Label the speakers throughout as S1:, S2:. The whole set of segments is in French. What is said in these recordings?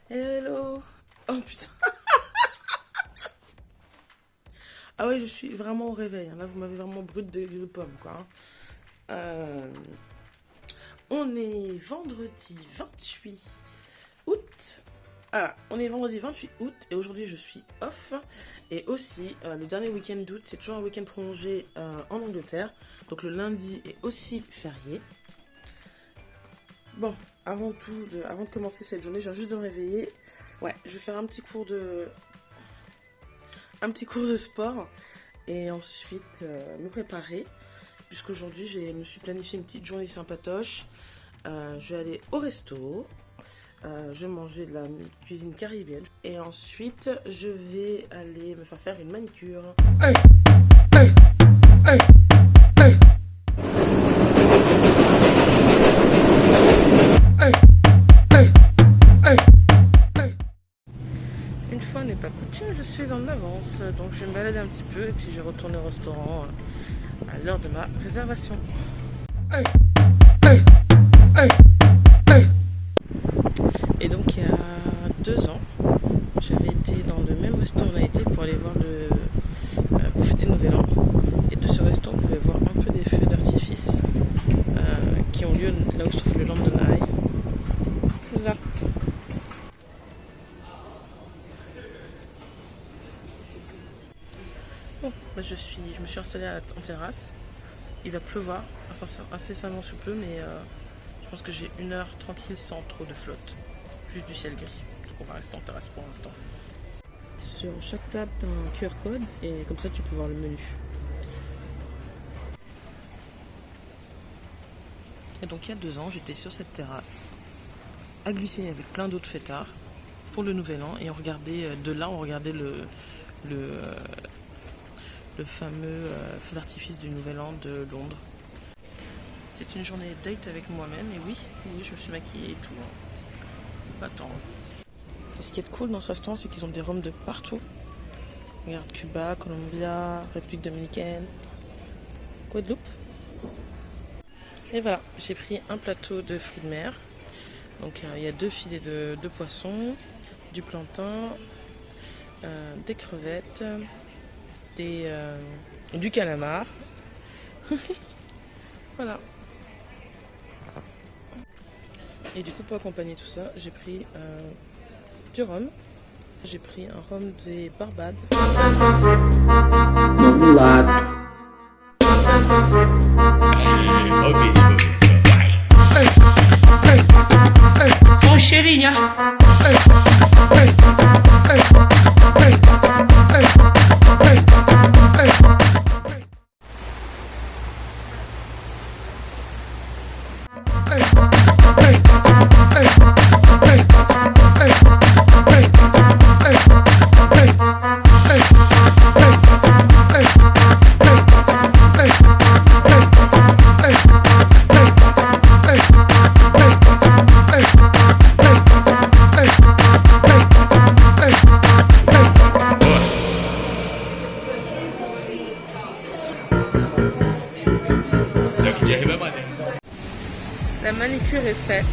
S1: Hello. Oh putain. Ah ouais, je suis vraiment au réveil. Là, vous m'avez vraiment brûlé de pomme, quoi. On est vendredi 28 août. Ah, on est vendredi 28 août et aujourd'hui je suis off. Et aussi, le dernier week-end d'août, c'est toujours un week-end prolongé en Angleterre. Donc le lundi est aussi férié. Bon, avant de commencer cette journée, je viens juste de me réveiller. Ouais, je vais faire un petit cours de sport et ensuite me préparer. Puisqu'aujourd'hui, je me suis planifié une petite journée sympatoche. Je vais aller au resto. Je vais manger de la cuisine caribéenne. Et ensuite, je vais aller me faire une manicure. Une fois n'est pas coutume, je suis en avance. Donc je vais me balader un petit peu et puis je vais retourner au restaurant à l'heure de ma réservation. Et donc il y a 2 ans, j'avais été dans le même resto où on a été pour aller voir pour fêter le Nouvel An. Et de ce resto, on pouvait voir un peu des feux d'artifice qui ont lieu là où se trouve le London Eye. Là. Bon, bah je me suis installée en terrasse. Il va pleuvoir incessamment sous peu, mais je pense que j'ai 1 heure tranquille sans trop de flotte. Juste du ciel gris. Donc on va rester en terrasse pour l'instant. Sur chaque table, tu as un QR code et comme ça tu peux voir le menu. Et donc il y a 2 ans, j'étais sur cette terrasse, à glisser avec plein d'autres fêtards pour le Nouvel An et on regardait le fameux feu d'artifice du Nouvel An de Londres. C'est une journée date avec moi-même et oui, je me suis maquillée et tout. Pas tant. Et ce qui est cool dans ce restaurant, c'est qu'ils ont des rhums de partout. Regarde, Cuba, Colombia, République Dominicaine, Guadeloupe. Et voilà, j'ai pris un plateau de fruits de mer. Donc il y a 2 filets de poisson, du plantain, des crevettes, du calamar. Voilà. Et du coup, pour accompagner tout ça, j'ai pris du rhum. J'ai pris un rhum des Barbades.
S2: São cheirinha.
S1: La manicure est faite.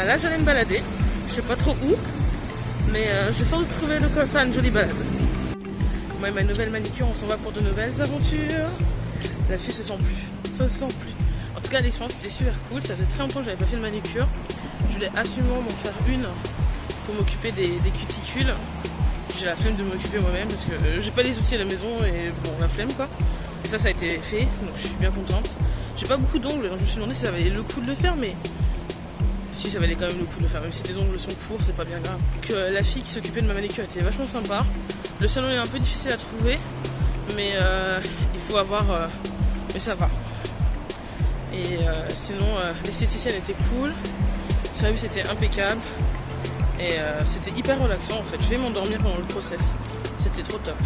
S1: Là j'allais me balader. Je sais pas trop où. Mais j'ai sans doute trouvé de quoi faire une jolie balade. Moi et ma nouvelle manicure, on s'en va pour de nouvelles aventures. La fille se sent plus. Ça se sent plus. En tout cas l'expérience était super cool. Ça faisait très longtemps que j'avais pas fait de manicure. Je voulais absolument m'en faire une pour m'occuper des cuticules. J'ai la flemme de m'occuper moi-même parce que j'ai pas les outils à la maison et bon la flemme quoi. Et ça a été fait, donc je suis bien contente. J'ai pas beaucoup d'ongles, donc je me suis demandé si ça valait le coup de le faire, mais si ça valait quand même le coup de le faire, même si les ongles sont courts, c'est pas bien grave. Que la fille qui s'occupait de ma manicure était vachement sympa. Le salon est un peu difficile à trouver, mais il faut avoir, mais ça va. Et sinon, l'esthéticienne était cool, le service était impeccable et c'était hyper relaxant en fait. Je vais m'endormir pendant le process, c'était trop top.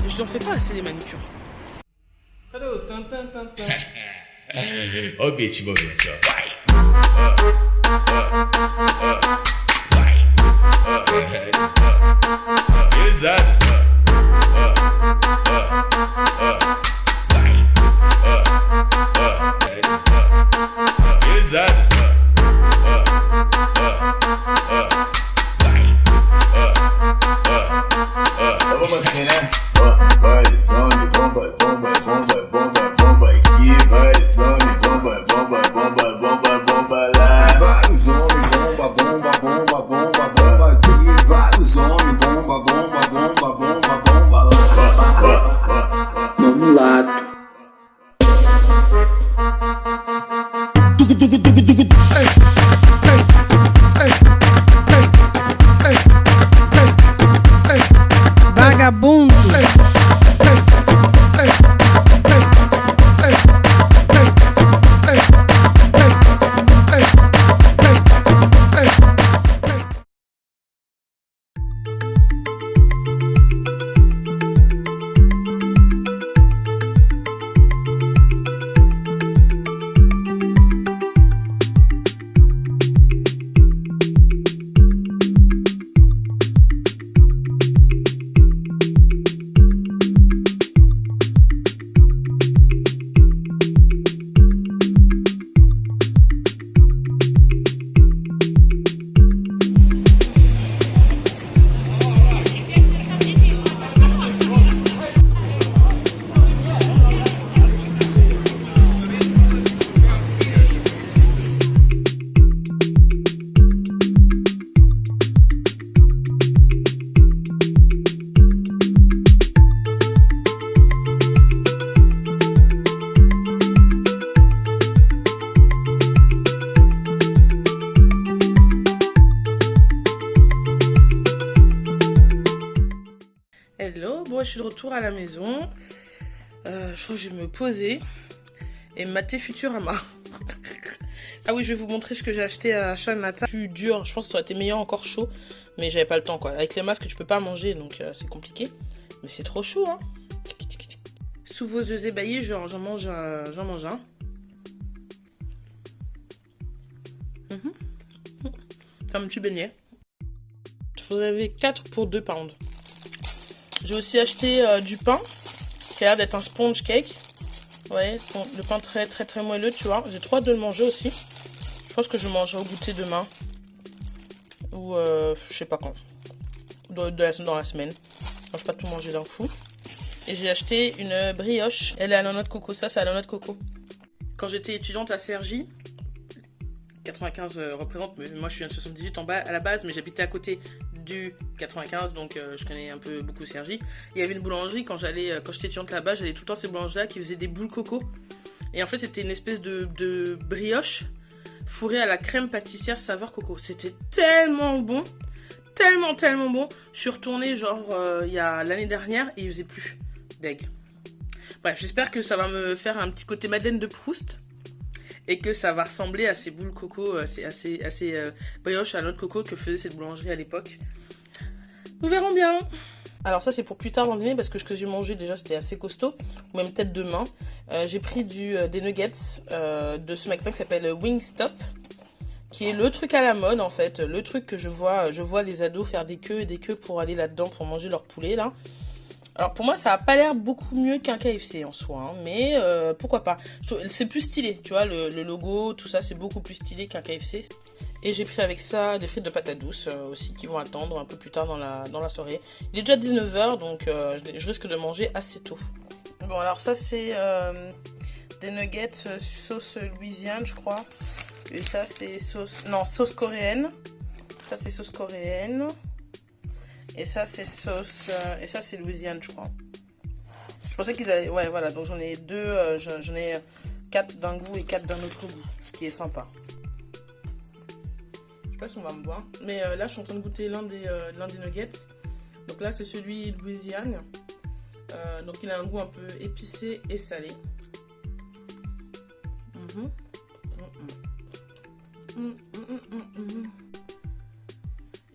S1: Je n'en fais pas assez des manicures.
S2: Obieci momento. Exato. Exato. Vamos assim, né? Vai, some, bomba, bomba, bomba, bomba, bomba aqui. Vai, some, bomba, bomba, bomba, bomba, bomba lá. Vários homens, bomba, bomba, bomba, bomba, bomba aqui. Vários homens, bomba, bomba, bomba, bomba, bomba lá.
S3: Vamos lá.
S4: Vagabundo.
S1: Hello, bon, je suis de retour à la maison. Je crois que je vais me poser et mater Futurama. Ah oui, je vais vous montrer ce que j'ai acheté à achat le matin. Plus dur, je pense que ça aurait été meilleur encore chaud, mais j'avais pas le temps quoi. Avec les masques, tu peux pas manger, donc c'est compliqué. Mais c'est trop chaud, hein. Sous vos yeux ébahis, j'en mange un. Comme un petit beignet. Vous avez 4 pour 2 pounds. J'ai aussi acheté du pain, qui a l'air d'être un sponge cake. Vous voyez, le pain très très très moelleux, tu vois. J'ai trop hâte de le manger aussi. Je pense que je mangerai au goûter demain. Ou je sais pas quand. Dans la semaine. Je mange pas tout manger d'un coup. Et j'ai acheté une brioche. Elle est à la noix de coco. Ça, c'est à la noix de coco. Quand j'étais étudiante à Cergy, 95 représente, mais moi je suis un 78 en bas à la base, mais j'habitais à côté du 95, donc je connais un peu beaucoup Cergy. Il y avait une boulangerie quand j'étais étudiante là-bas, j'allais tout le temps à ces boulangeries-là qui faisaient des boules coco. Et en fait c'était une espèce de brioche fourrée à la crème pâtissière saveur coco. C'était tellement bon, tellement bon. Je suis retournée genre il y a l'année dernière et il faisait plus. Deg. Bref, j'espère que ça va me faire un petit côté Madeleine de Proust. Et que ça va ressembler à ces boules coco, assez brioche à noix de coco que faisait cette boulangerie à l'époque. Nous verrons bien. Alors ça c'est pour plus tard dans le dîner parce que ce que j'ai mangé déjà c'était assez costaud. Ou même peut-être demain. J'ai pris des nuggets de ce magasin qui s'appelle Wingstop. Qui est le truc à la mode en fait. Le truc que je vois les ados faire des queues et des queues pour aller là-dedans pour manger leur poulet là. Alors pour moi ça a pas l'air beaucoup mieux qu'un KFC en soi, hein, mais pourquoi pas. C'est plus stylé, tu vois, le logo, tout ça c'est beaucoup plus stylé qu'un KFC. Et j'ai pris avec ça des frites de patates douces aussi qui vont attendre un peu plus tard dans la soirée. Il est déjà 19h donc je risque de manger assez tôt. Bon alors ça c'est des nuggets sauce louisiane je crois. Et ça c'est sauce coréenne. Ça c'est sauce coréenne. Et ça c'est et ça c'est Louisiane je crois. Je pensais qu'ils avaient, ouais voilà, donc j'en ai deux, j'en ai 4 d'un goût et 4 d'un autre goût, ce qui est sympa. Je sais pas si on va me voir, mais là je suis en train de goûter l'un des nuggets. Donc là c'est celui Louisiane, donc il a un goût un peu épicé et salé.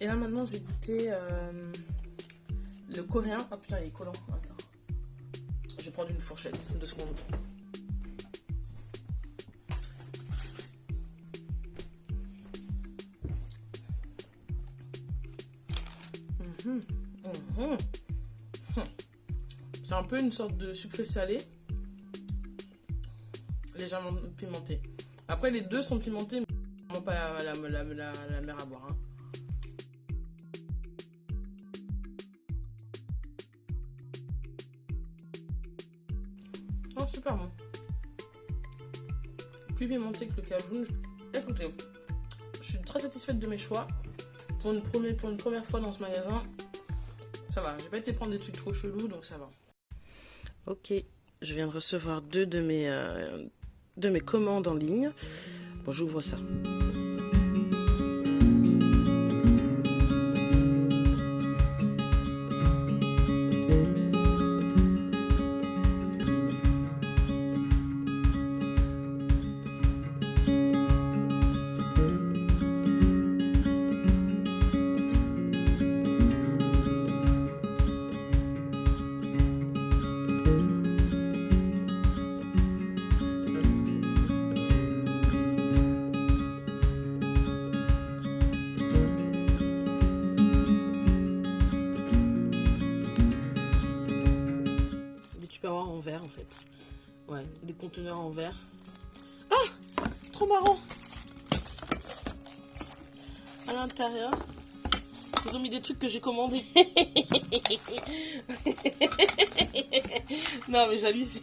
S1: Et là maintenant j'ai goûté le coréen. Oh putain il est collant. Attends. Je vais prendre une fourchette, 2 secondes. C'est un peu une sorte de sucré salé, légèrement pimenté. Après les deux sont pimentés, mais vraiment pas la mer à boire. Hein. Oh, super bon. Plus pimenté que le cajou. Écoutez, je suis très satisfaite de mes choix. Pour une première fois dans ce magasin, ça va. J'ai pas été prendre des trucs trop chelous, donc ça va. Ok, je viens de recevoir deux de mes commandes en ligne. Bon, j'ouvre ça. En verre en fait. Ouais, des conteneurs en verre. Ah, trop marrant. À l'intérieur, ils ont mis des trucs que j'ai commandés. Non mais j'hallucine.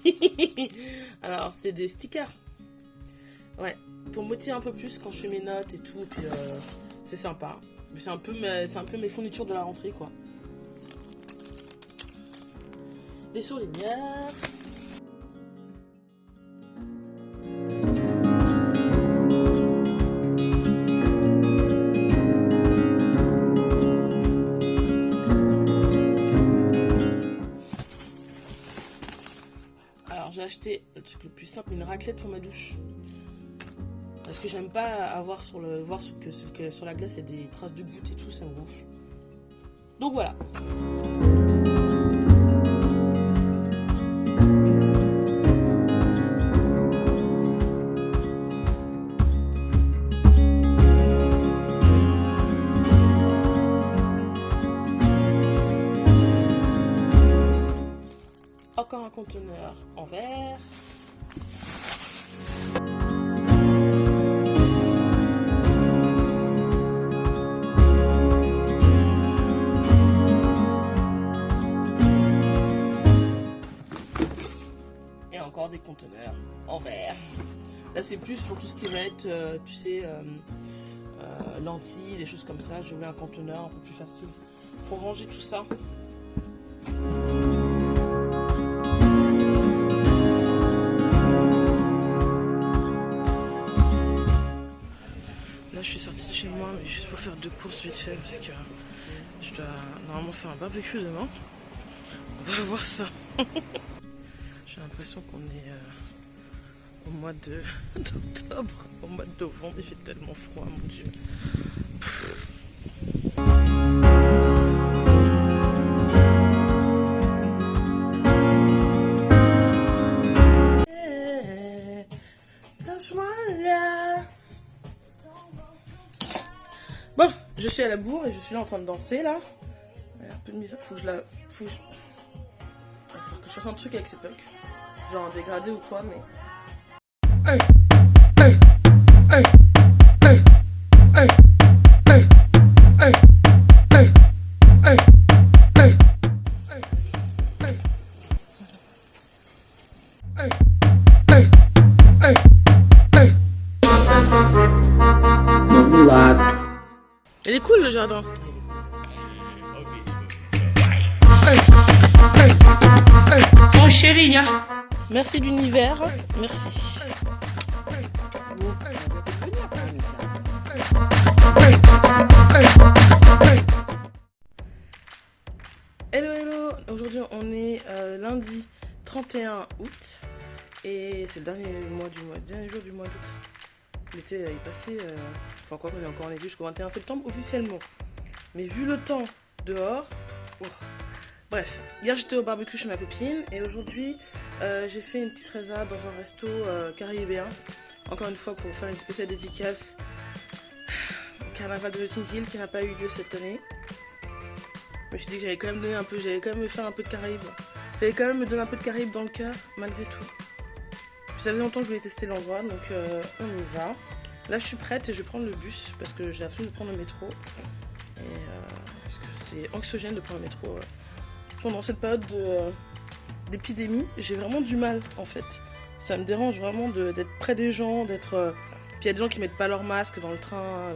S1: Alors c'est des stickers. Ouais, pour motiver un peu plus quand je fais mes notes et tout. Puis c'est sympa. C'est un peu mes fournitures de la rentrée quoi. Des surligneurs. Alors j'ai acheté le truc le plus simple, une raclette pour ma douche. Parce que j'aime pas avoir voir que sur la glace il y a des traces de gouttes et tout, ça me gonfle. Donc voilà. Encore un conteneur en verre. Et encore des conteneurs en verre. Là c'est plus pour tout ce qui va être, tu sais, lentilles, des choses comme ça. Je voulais un conteneur un peu plus facile pour ranger tout ça. Je suis sortie de chez moi, mais juste pour faire 2 courses vite fait parce que je dois normalement faire un barbecue demain. On va voir ça. J'ai l'impression qu'on est au mois d'octobre, au mois de novembre. Il fait tellement froid, mon Dieu. Bon, je suis à la bourre et je suis là en train de danser là. Il y a un peu de misère, faut que je la. Il va falloir que je fasse un truc avec ces punks. Genre un dégradé ou quoi, mais. Il est cool le jardin.
S3: Son chéri, hein.
S1: Merci l'univers, merci. Hello hello, aujourd'hui on est lundi 31 août et c'est le dernier jour du mois d'août. L'été est passé, enfin quoi qu'on est encore en été jusqu'au 21 septembre officiellement. Mais vu le temps dehors, bref, hier j'étais au barbecue chez ma copine et aujourd'hui j'ai fait une petite résa dans un resto caribéen. Encore une fois pour faire une spéciale dédicace au carnaval de Notting Hill qui n'a pas eu lieu cette année. Je me suis dit que j'allais quand même me faire un peu de Caraïbes. J'allais quand même me donner un peu de Caraïbes dans le cœur, malgré tout. Ça faisait longtemps que je voulais tester l'endroit, donc on y va. Là, je suis prête et je vais prendre le bus parce que j'ai la flemme de prendre le métro. Et parce que c'est anxiogène de prendre le métro. Pendant cette période d'épidémie, j'ai vraiment du mal, en fait. Ça me dérange vraiment d'être près des gens, d'être... Puis il y a des gens qui mettent pas leur masque dans le train.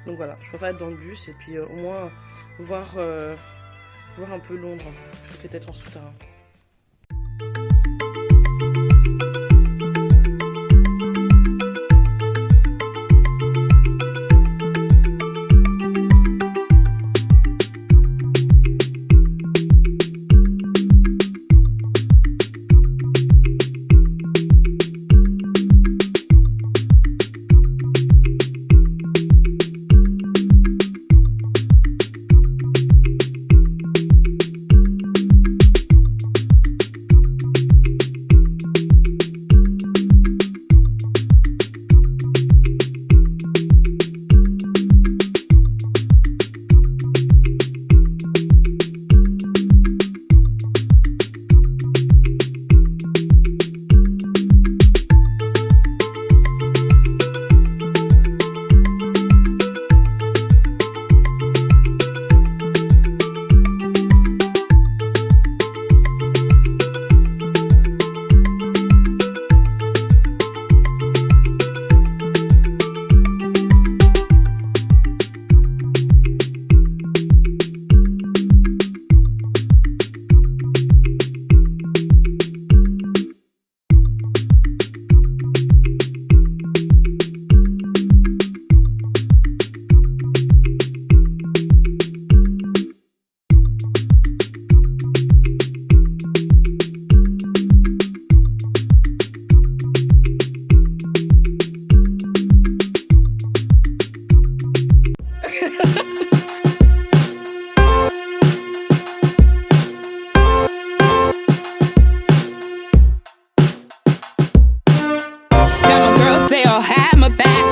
S1: Donc voilà, je préfère être dans le bus et puis au moins voir un peu Londres plutôt que d'être en souterrain.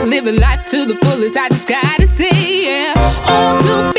S4: Living life to the fullest, I just gotta say, yeah. Oh, to be